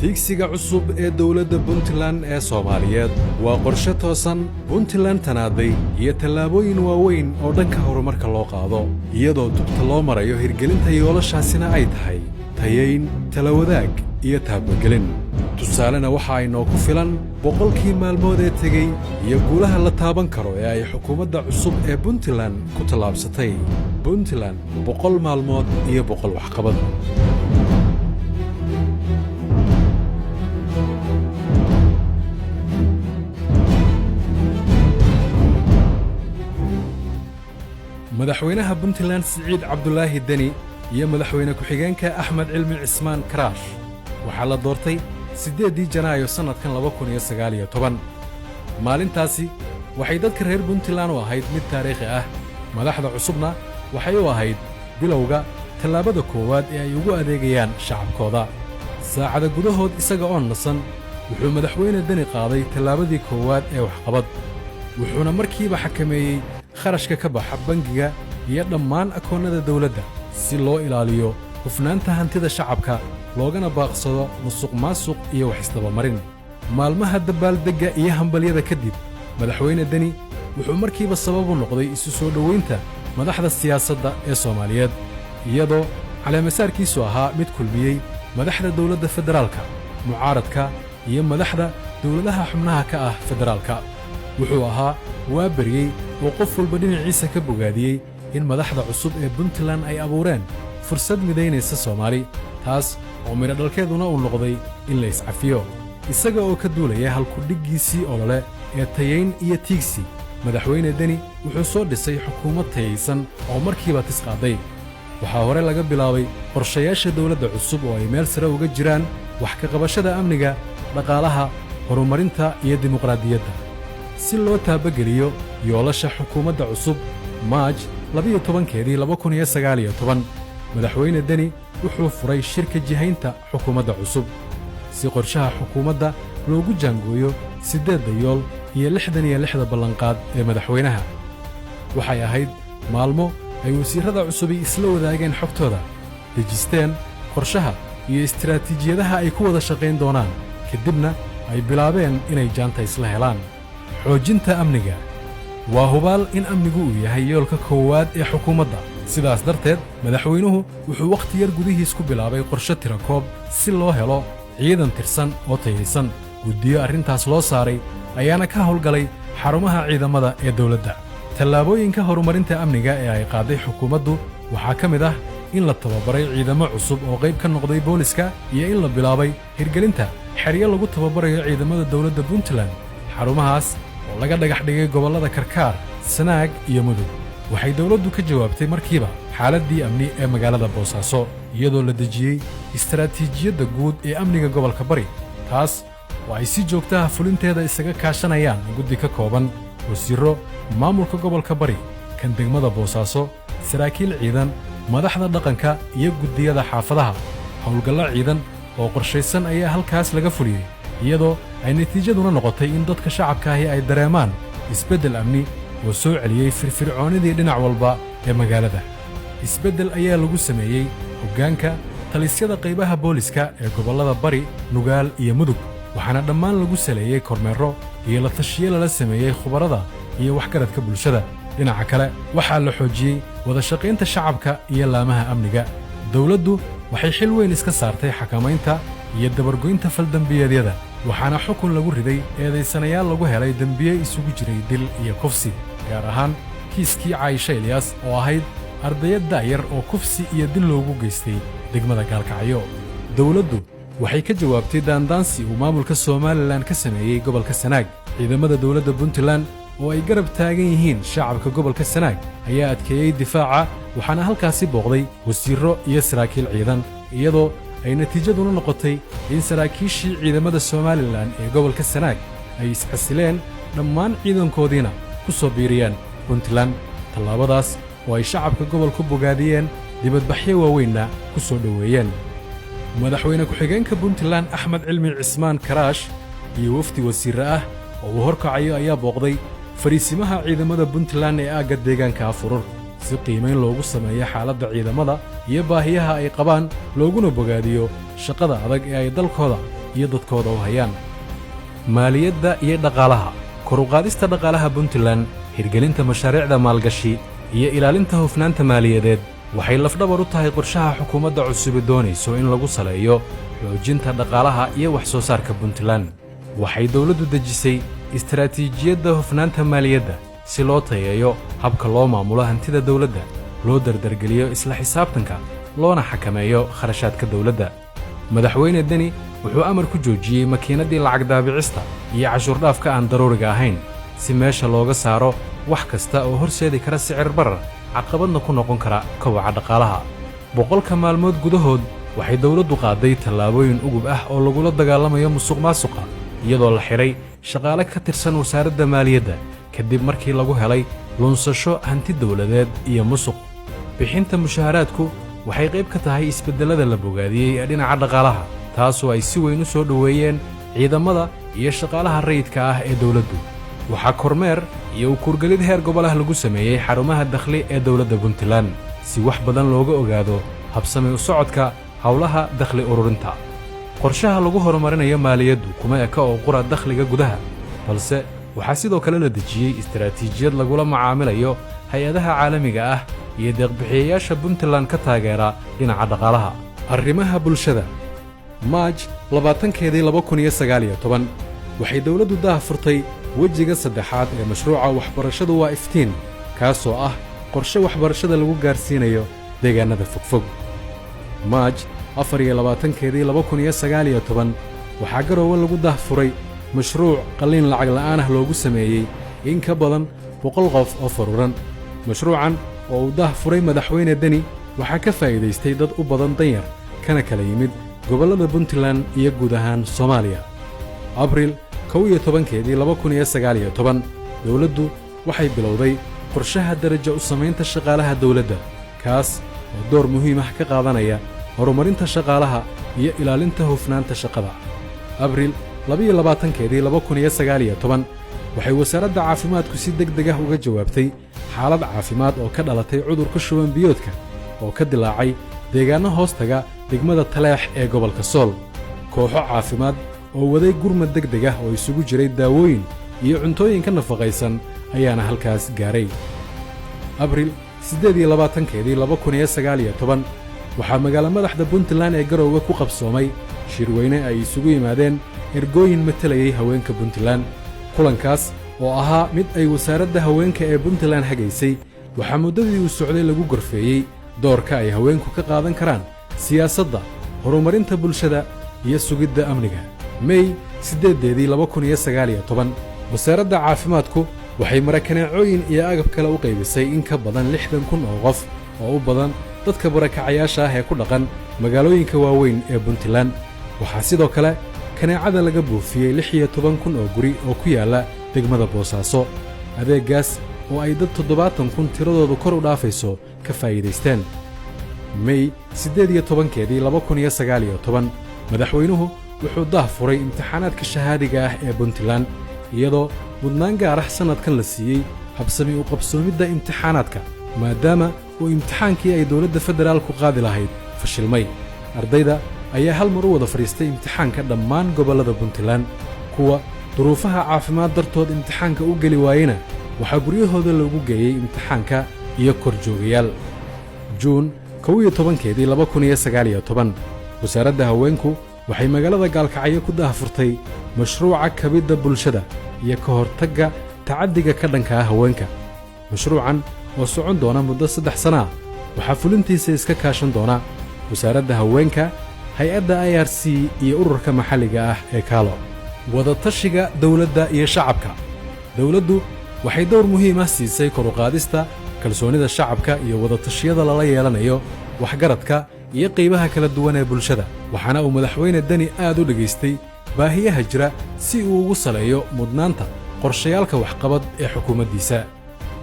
tiigsiga cusub ee dawladda Puntland ee Soomaaliyeed waa qorshe toosan Puntland tanaaday iyo tallaabooyin waaweyn oo dhanka horumarka loo qaado iyadoo tubta loo marayo hirgelinta yoolashaasina ay tahay tayayn tala wadaag iyo taabagelin tusaalena waxa ay noo ku filan boqolkii maalmood ee tegey iyo guulaha la taaban karo ee ay xukuumadda cusub ee Puntland ku tallaabsatay Puntland 100 maalmood iyo 100 waxqabad madaxweynaha Puntland Siciid Cabdulaahi Deni iyo madaxweyne ku-xigeenka Axmed Cilmi Cismaan Karaash waxaa la doortay 8 Janaayo sanadkan 2019 maalintaasi waxay dadka reer Puntland u ahayd mid taariikhi ah madaxda cusubna waxay u ahayd bilowga tallaabada koowaad ee ay ugu adeegayaan shacabkooda saacada gudahood isaga oo nasan wuxuu madaxweyne Deni qaaday tallaabadii koowaad ee waxqabad wuxuuna markiiba xakameeyey kharashka ka baxa bangiga iyo dhammaan akoonnada dawladda si loo ilaaliyo hufnaanta hantida shacabka loogana baaqsado musuqmaasuq iyo wax isdabamarin maalmaha dabaaldegga iyo hambalyada kadib madaxweyne Deni wuxuu markiiba sabab u noqday isu soo dhoweynta madaxda siyaasadda ee Soomaaliyeed iyadoo caleemasaarkiisu ahaa mid kulmiyey madaxda dawladda federaalka mucaaradka iyo madaxda dawladaha xubnaha ka ah federaalka wuxuu ahaa waa bariyey oo qof walba dhinaciisa ka bogaadiyey in madaxda cusub ee Puntland ay abuureen fursad midaynaysa Soomaali taas oo midho dhalkeeduna uu noqday in la iscafiyo isaga oo ka duulaya halku-dhiggiisii olole ee tayayn iyo tiigsi madaxweyne Deni wuxuu soo dhisay xukuumad tayaysan oo markiiba tisqaaday waxaa hore laga bilaabay qorshayaasha dawladda cusub oo ay meel sare uga jiraan wax ka qabashada amniga dhaqaalaha horumarinta iyo dimuqraadiyadda si loo taabageliyo yoolasha xukuumadda cusub Maaj 12keedii 2019 madaxweyne Deni wuxuu furay shirka jihaynta xukuumadda cusub si qorshaha xukuumadda loogu jaangooyo 8 yool iyo 66 ballanqaad ee madaxweynaha waxay ahayd maalmo ay wasiirrada cusubi isla wadaageen xogtooda dejisteen qorshaha iyo istiraatiijiyadaha ay ku wada shaqayn doonaan kadibna ay bilaabeen inay jaanta isla helaan xoojinta amniga waa hubaal in amnigu uu yahay yoolka koowaad ee xukuumadda sidaas darteed madaxweynuhu wuxuu wakhti yar gudihiis ku bilaabay qorshe tirakoob si loo helo ciidan tirsan oo tayaysan guddiyo arrintaas loo saaray ayaana ka howlgalay xarumaha ciidamada ee dawladda tallaabooyinka horumarinta amniga ee ay qaaday xukuumaddu waxaa ka mid ah in la tababaray ciidamo cusub oo qayb ka noqday booliska iyo in la bilaabay hirgelinta xeryo lagu tababarayo ciidamada dawladda Puntland xarumahaas oo laga dhagax dhigay gobollada Karkaar Sanaag iyo Mudug waxay dawladdu ka jawaabtay markiiba xaaladdii amni ee magaalada Boosaaso iyadoo la dejiyey istiraatiijiyadda guud ee amniga gobolka Bari taas oo ay si joogto ah fulinteeda isaga kaashanayaan guddi ka kooban wasiirro maamulka gobolka Bari kan degmada Boosaaso saraakiil ciidan madaxda dhaqanka iyo guddiyada xaafadaha howlgallo ciidan oo qorshaysan ayaa halkaas laga fuliyey iyadoo ay natiijaduna noqotay in dadka shacabka ahi ay dareemaan isbeddel amni oo soo celiyey firfircoonidii dhinac walba ee magaalada isbeddel ayaa lagu sameeyey hoggaanka talisyada qaybaha booliska ee gobollada Bari Nugaal iyo Mudug waxaana dhammaan lagu saleeyey kormeero iyo la tashiye lala sameeyey khubarada iyo waxgaradka bulshada dhinaca kale waxaa la xoojiyey wada shaqaynta shacabka iyo laamaha amniga dawladdu waxay xil weyn iska saartay xakamaynta iyo dabargoynta faldambiyeedyada waxaana xukun lagu riday eedaysanayaal lagu helay dembiye isugu jiray dil iyo kufsi gaar ahaan kiiskii Caayisha Ilyas oo ahayd ardayad da'yar oo kufsi iyo dil loogu geystay degmada Gaalkacyo dawladdu waxay ka jawaabtay daandaansi uu maamulka Somaliland ka sameeyey gobolka Sanaag ciidamada dawladda Puntland oo ay garab taagan yihiin shacabka gobolka Sanaag ayaa adkeeyey difaaca waxaana halkaasi booqday wasiirro iyo saraakiil ciidan iyadoo ay natiijaduna noqotay in saraakiishii ciidamada Somaliland ee gobolka Sanaag ay isxasileen dhammaan ciidankoodiina ku soo biiriyeen Puntland tallaabadaas oo ay shacabka gobolku bogaadiyeen dibadbaxyo waaweynna ku soo dhoweeyeen madaxweyne ku-xigeenka Puntland Axmed Cilmi Cismaan Karaash iyo wafdi wasiirro ah oo uu horkacayo ayaa booqday fariisimaha ciidamada Puntland ee aagga deegaanka Afurur si qiimayn loogu sameeyo xaaladda ciidamada iyo baahiyaha ay qabaan looguna bogaadiyo shaqada adag ee ay dalkooda iyo dadkooda u hayaan. maaliyadda iyo dhaqaalaha. kor u qaadista dhaqaalaha Puntland, hirgelinta mashaariicda maalgashi iyo ilaalinta hufnaanta maaliyadeed waxay lafdhabar u tahay qorshaha xukuumadda cusub ee doonayso in lagu saleeyo xoojinta dhaqaalaha iyo wax soo saarka Puntland. waxay dawladdu dejisay istaraatiijiyadda hufnaanta maaliyadda si loo tayeeyo habka loo maamulo hantida dawladda, loo dardargeliyo isla xisaabtanka, loona xakameeyo kharashaadka dawladda. madaxweyne Deni wuxuu amar ku joojiyey makiinaddii lacag daabicista iyo cashuurdhaafka aan daruuriga ahayn si meesha looga saaro wax kasta oo horseedi kara sicir barar caqabadna ku noqon kara kobaca dhaqaalaha. 100 maalmood gudahood waxay dawladdu qaaday tallaabooyin ugub ah oo lagula dagaalamayo musuqmaasuqa, iyadoo la xidhay shaqaale ka tirsan wasaaradda maaliyadda kadib markii lagu helay lunsasho hanti dawladeed iyo musuq. bixinta mushaharaadku waxay qayb ka tahay isbeddellada la bogaadiyey ee dhinaca dhaqaalaha, taasoo ay si weyn u soo dhoweeyeen ciidamada iyo shaqaalaha rayidka ah ee dawladdu. waxaa kormeer iyo u kurgelid heer gobol ah lagu sameeyey xarumaha dakhli ee dawladda Puntland si wax badan looga ogaado habsami u socodka hawlaha dakhli ururinta. qorshaha lagu horumarinayo maaliyaddu kuma eka oo qura dakhliga gudaha, balse waxaa sidoo kale la dejiyey istaraatiijiyad lagula macaamilayo hay-adaha caalamiga ah iyo deeqbixiyayaasha Puntland ka taageera dhinaca dhaqaalaha. arrimaha bulshada. Maaj 20keedii 2019 waxay dawladdu daahfurtay wejiga saddexaad ee mashruuca waxbarashadu waa iftiin, kaasoo ah qorshe waxbarashada lagu gaarsiinayo deegaanada fogfog. Maaj 24keedii 2019 waxaa Garowe lagu daahfuray mashruuc qalliin lacag la'aan ah loogu sameeyey in ka badan 100 qof oo faruuran. mashruucan oo uu daahfuray madaxweyne Deni waxaa ka faa'iidaystay dad u badan danyar kana kala yimid gobollada Puntland iyo guud ahaan Soomaaliya. Abriil 11keedii 2019 dawladdu waxay bilowday qorshaha darajo u samaynta shaqaalaha dawladda, kaas oo door muhiim ah ka qaadanaya horumarinta shaqaalaha iyo ilaalinta hufnaanta shaqada. Abriil 22keedii 2019 waxay wasaaradda caafimaadku si degdeg ah uga jawaabtay xaalad caafimaad oo ka dhalatay cudurka shuban biyoodka oo ka dilaacay deegaanno hoostaga degmada Taleex ee gobolka Sool. kooxo caafimaad oo waday gurmad degdeg ah oo isugu jiray daawooyin iyo cuntooyin ka nafaqaysan ayaana halkaas gaaray. Abriil 28keedii 2019 waxaa magaalo madaxda Puntland ee Garowe ku qabsoomay shirweyne ay isugu yimaadeen ergooyin matalayay haweenka Puntland. kulankaas oo ahaa mid ay wasaaradda haweenka ee Puntland hagaysay waxaa muddadii uu socday lagu gorfeeyey doorka ay haweenku ka qaadan karaan siyaasadda, horumarinta bulshada iyo sugidda amniga. May 8keedii 2019 wasaaradda caafimaadku waxay marakaneecooyin iyo agab kale u qaybisay in ka badan 60,000 oo qof oo u badan dadka barakacayaasha ah ee ku dhaqan magaalooyinka waaweyn ee Puntland. waxaa sidoo kale kaneecada laga buufiyey 16,000 oo guri oo ku yaalla degmada Boosaaso. adeeggaas oo ay dad 70,000 tiradoodu kor u dhaafayso ka faa'iidaysteen. May 18keedii 2019 madaxweynuhu wuxuu daahfuray imtixaanaadka shahaadiga ah ee Puntland, iyadoo mudnaan gaar ah sannadkan la siiyey habsami u qabsoomidda imtixaanaadka maadaama uu imtixaankii ay dawladda federaalku qaadi lahayd fashilmay. ardayda ayaa hal mar u wada fadhiistay imtixaanka dhammaan gobollada Puntland. kuwa duruufaha caafimaad dartood imtixaanka u geli waayena waxaa guryahooda loogu geeyey imtixaanka iyo korjoogayaal. Juun 11keedii 2019 wasaaradda haweenku waxay magaalada Gaalkacyo ku daahfurtay mashruuca kabidda bulshada iyo ka hortagga tacaddiga ka dhanka ah haweenka. mashruucan oo socon doona muddo 3 sano ah waxaa fulintiisa iska kaashan doona wasaaradda haweenka, hay-adda IRC iyo ururka maxalliga ah ee Kaalo. wadatashiga dawladda iyo shacabka. dawladdu waxay door muhiim ah siisay kor u qaadista kalsoonida shacabka iyo wadatashiyada lala yeelanayo waxgaradka iyo qaybaha kala duwan ee bulshada. waxaana uu madaxweyne Deni aad u dhageystay baahiyaha jira si uu ugu saleeyo mudnaanta qorshayaalka waxqabad ee xukuumaddiisa.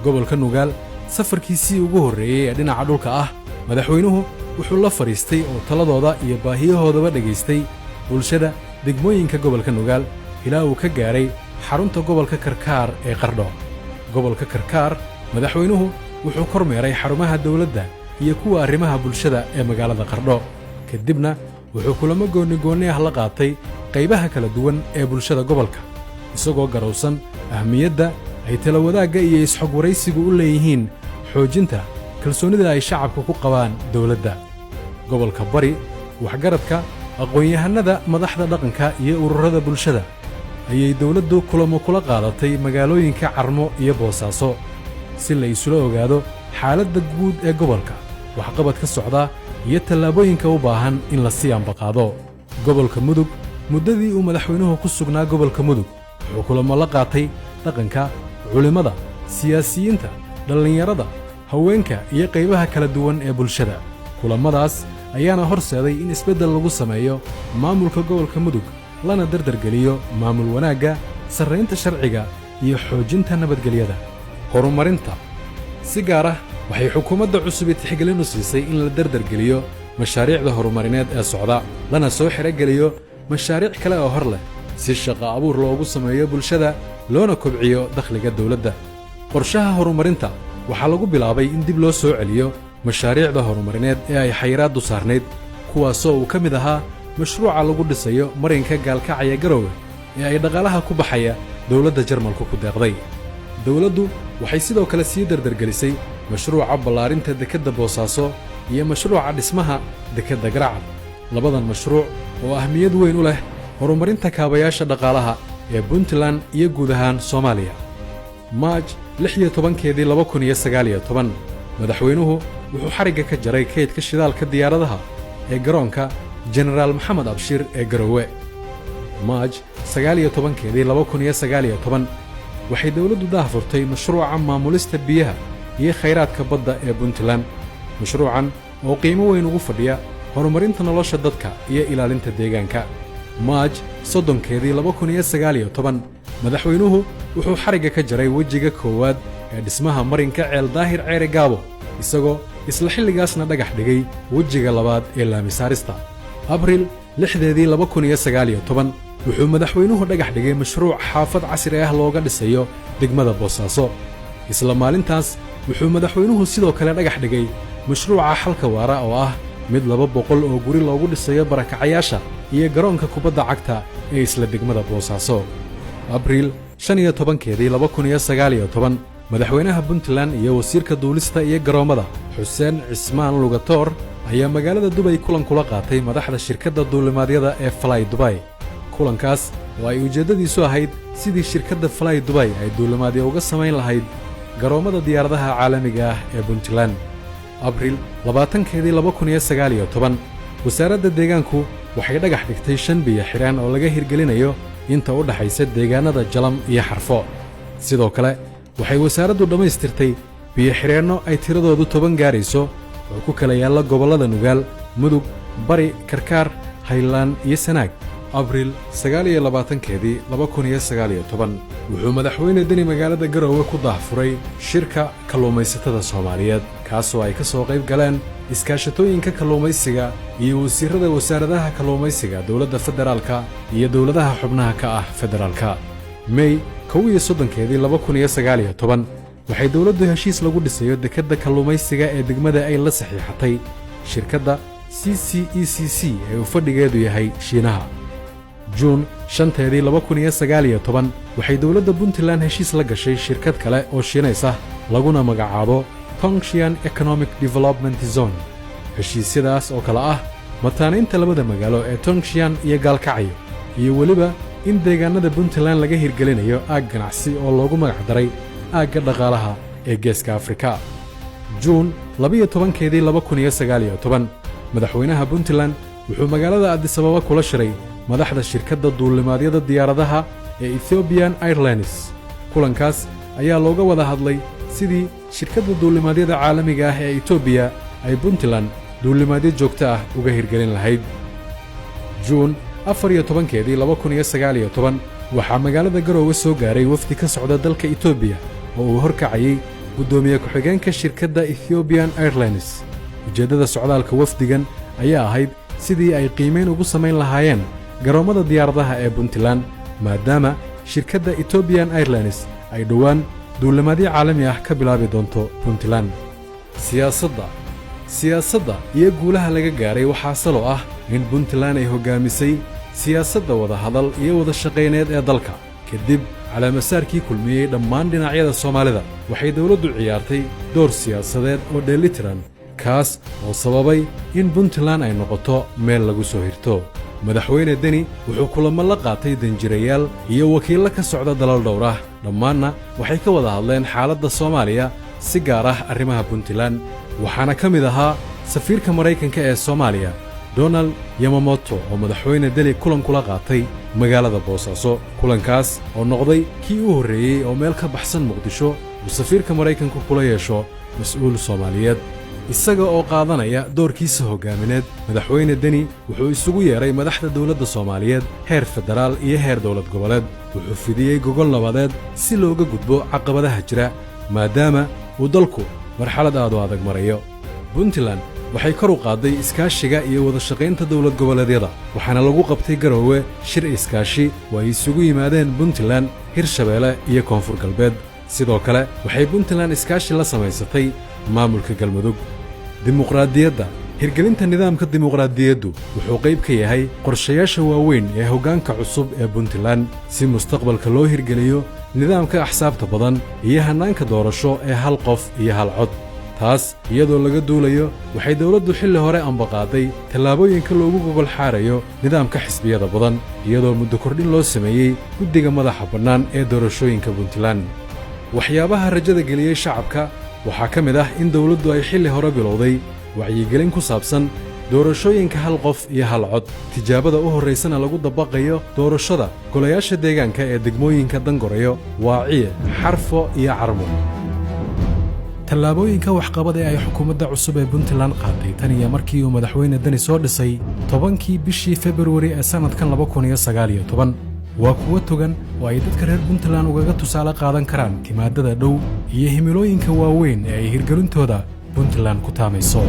gobolka Nugaal safarkiisii ugu horreeyey ee dhinaca dhulka ah, madaxweynuhu wuxuu la fadhiistay oo taladooda iyo baahiyahoodaba dhageystay bulshada degmooyinka gobolka Nugaal ilaa uu ka gaaray xarunta gobolka Karkaar ee Qardho. gobolka Karkaar madaxweynuhu wuxuu kormeeray xarumaha dawladda iyo kuwa arrimaha bulshada ee magaalada Qardho. kadibna wuxuu kulamo gooni ah la qaatay qaybaha kala duwan ee bulshada gobolka isagoo garowsan ahmiyadda ay tala wadaagga iyo isxog waraysigu u leeyihiin xoojinta kalsoonida ay shacabku ku qabaan dawladda gobolka bari waxgaradka aqoon-yahanada madaxda dhaqanka iyo ururada bulshada ayay dawladdu kulamo kula qaadatay magaalooyinka Carmo iyo Boosaaso si la isula ogaado xaaladda guud ee gobolka waxqabad ka socda iyo tallaabooyinka u baahan in la sii ambaqaado gobolka Mudug muddadii uu madaxweynuhu ku sugnaa gobolka Mudug wuxuu kulamo la qaatay dhaqanka culimada siyaasiyiinta dhalinyarada haweenka iyo qaybaha kala duwan ee bulshada kulamadaas ayaana horseeday in isbeddel lagu sameeyo maamulka gobolka Mudug lana dardargeliyo maamul wanaagga sarreynta sharciga iyo xoojinta nabadgelyada horumarinta si gaar ah waxay xukuumadda cusub tixgelin u siisay in la dardargeliyo mashaariicda horumarineed ee socda lana soo xirageliyo mashaariic kale oo hor leh si shaqo abuur loogu sameeyo bulshada loona kobciyo dakhliga dawladda qorshaha horumarinta waxaa lagu bilaabay in dib loo soo celiyo mashaariicda horumarineed ee ay xayiraaddu saarnayd kuwaasoo uu ka mid ahaa mashruuca lagu dhisayo marinka gaalkacaya Garowe ee ay dhaqaalaha ku baxaya dawladda Jarmalku ku deeqday dawladdu waxay sidoo kale sii dardargelisay mashruuca ballaarinta dekedda Boosaaso iyo mashruuca dhismaha dekedda Garacad labadan mashruuc oo ahmiyad weyn u leh horumarinta kaabayaasha dhaqaalaha ee Puntland iyo guud ahaan Soomaaliya March 16 2019 madaxweynuhu wuxuu xariga ka jaray kaydka shidaalka diyaaradaha ee garoonka General Maxamed Abshir ee Garowe March 19 2019 waxay dawladdu daahfurtay mashruuca maamulista biyaha iyo khayraadka badda ee Puntland mashruucan oo qiimo weyn ugu fadhiya horumarinta nolosha dadka iyo ilaalinta deegaanka March 30 2019 madaxweynuhu wuxuu xariga ka jaray wajiga koowaad ee dhismaha marinka ceel daahir ceere gaabo isagoo isla xilligaasna dhagax dhigay wajiga labaad ee laamisaarista Abriil 6 2019 wuxuu madaxweynuhu dhagax dhigay mashruuc xaafad casri ah looga dhisayo degmada Boosaaso isla maalintaas wuxuu madaxweynuhu sidoo kale dhagax dhigay mashruuca xalka waara oo ah mid 200 oo guri loogu dhisayo barakacayaasha iyo garoonka kubadda cagta ee isla degmada Boosaaso Abriil 15 2019 madaxweynaha Puntland iyo wasiirka duulista iyo garoomada Xuseen Cismaan Lugator ayaa magaalada Dubai kulan kula qaatay madaxda shirkadda duulimaadyada ee Fly Dubai kulankaas oo ay ujeedadiisu ahayd sidii shirkadda Fly Dubai ay duulimaadyo uga samayn lahayd garoomada diyaaradaha caalamiga ah ee Puntland Abriil 20 2019 wasaaradda deegaanku waxay dhagax dhigtay 5 biyo xireen oo laga hirgelinayo inta u dhaxaysa deegaanada Jalam iyo Xarfo sidoo kale waxay wasaaraddu dhamaystirtay biyo xireenno ay tiradoodu 10 gaarayso oo ku kala yaala gobollada Nugaal Mudug Bari Karkaar Highland iyo Sanaag Abriil 29 2019 wuxuu madaxweyne Deni magaalada Garowe ku daahfuray shirka kalluumaysatada Soomaaliyeed kaasoo ay ka soo qayb galeen iskaashatooyinka kalluumaysiga iyo wasiirada wasaaradaha kalluumaysiga dawladda federaalka iyo dawladaha xubnaha ka ah federaalka May 31 2019 waxay dawladdu heshiis lagu dhisayo dekedda kalluumaysiga ee degmada ay la saxiixatay shirkadda CCECC ee uu fadhigeedu yahay Shiinaha June 5 2019 waxay dawladda Puntland heshiis la gashay shirkad kale oo Shiineys ah laguna magacaabo Tongshan Economic Development Zone heshiisyadaas oo kala ah mataanaynta labada magaalo ee Tongshan iyo Gaalkacyo iyo waliba in deegaanada Puntland laga hirgelinayo aag ganacsi oo loogu magac daray aagga dhaqaalaha ee Geeska Afrika June 12 2019 madaxweynaha Puntland wuxuu magaalada Addis Ababa kula shiray madaxda shirkadda duulimaadyada diyaaradaha ee Ethiopian Airlines kulankaas ayaa looga wada hadlay sidii shirkadda duulimaadyada caalamiga ah ee Ethiopia ay Puntland duulimaadyo joogto ah uga hirgelin lahayd June 14 2019 waxaa magaalada Garowe soo gaaray wafdi ka socda dalka Ethiopia oo uu horkacayay gudoomiye ku-xigeenka shirkadda Ethiopian Airlines ujeedada socdaalka wafdigan ayaa ahayd sidii ay qiimeyn ugu samayn lahaayeen garoomada diyaaradaha ee Puntland maadaama shirkadda Ethiopian Airlines ay dhowaan duulimaadyo caalami ah ka bilaabi doonto Puntland siyaasadda siyaasadda iyo guulaha laga gaaray waxaa salo ah in Puntland ay hogaamisay siyaasadda wada hadal iyo wada shaqayneed ee dalka kadib calaamasaarkii kulmiyey dhammaan dhinacyada Soomaalida waxay dawladdu ciyaartay door siyaasadeed oo dheellitiran kaas oo sababay in Puntland ay noqoto meel lagu soo hirto madaxweyne Deni wuxuu kulamo la qaatay danjirayaal iyo wakiillo ka socda dalal dhowr ah dhammaanna waxay ka wada hadleen xaaladda Soomaaliya si gaar ah arrimaha Puntland waxaana ka mid ahaa safiirka Maraykanka ee Soomaaliya Donald Yamamoto oo madaxweyne Deni kulan kula qaatay magaalada Boosaaso kulankaas oo noqday kii u horreeyay oo meel ka baxsan Muqdisho uu safiirka Maraykanku kula yeesho mas'uul Soomaaliyeed isaga oo qaadanaya doorkiisa hogaamineed madaxweyne Deni wuxuu isugu yeeray madaxda dawladda Soomaaliyeed heer federaal iyo heer dawlad goboleed wuxuu fidiyey gogol nabadeed si looga gudbo caqabadaha jira maadaama uu dalku marxalad aad u adag marayo Puntland waxay kor u qaaday iskaashiga iyo wada shaqaynta dawlad goboleedyada waxaana lagu qabtay Garowe shir iskaashi oo ay isugu yimaadeen Puntland Hirshabeelle iyo Koonfur Galbeed sidoo kale waxay Puntland iskaashi la samaysatay maamulka Galmudug dimuqraadiyadda hirgelinta nidaamka dimuqraadiyaddu wuxuu qayb ka yahay qorshayaasha waaweyn ee hoggaanka cusub ee Puntland si mustaqbalka loo hirgeliyo nidaamka axsaabta badan iyo hannaanka doorasho ee hal qof iyo hal cod taas iyadoo laga duulayo waxay dawladdu xilli hore ambaqaaday tallaabooyinka loogu gogol xaarayo nidaamka xisbiyada badan iyadoo muddo kordhin loo sameeyey guddiga madaxa bannaan ee doorashooyinka Puntland waxyaabaha rajada geliyey shacabka waxaa ka mid ah in dawladdu ay xilli hore bilowday wacyigelin ku saabsan doorashooyinka hal qof iyo hal cod tijaabada u horraysana lagu dabaqayo doorashada golayaasha deegaanka ee degmooyinka Dangorayo Waaciye Xarfo iyo Carmo tallaabooyinka waxqabad ee ay xukuumadda cusub ee Puntland qaaday tan iyo markii uu madaxweyne Deni soo dhisay 10kii bishii February ee sanadkan 2019 waa kuwa togan oo ay dadka reer Puntland ugaga tusaale qaadan karaan timaadada dhow iyo himilooyinka waaweyn ee ay hirgelintooda Puntland ku taamayso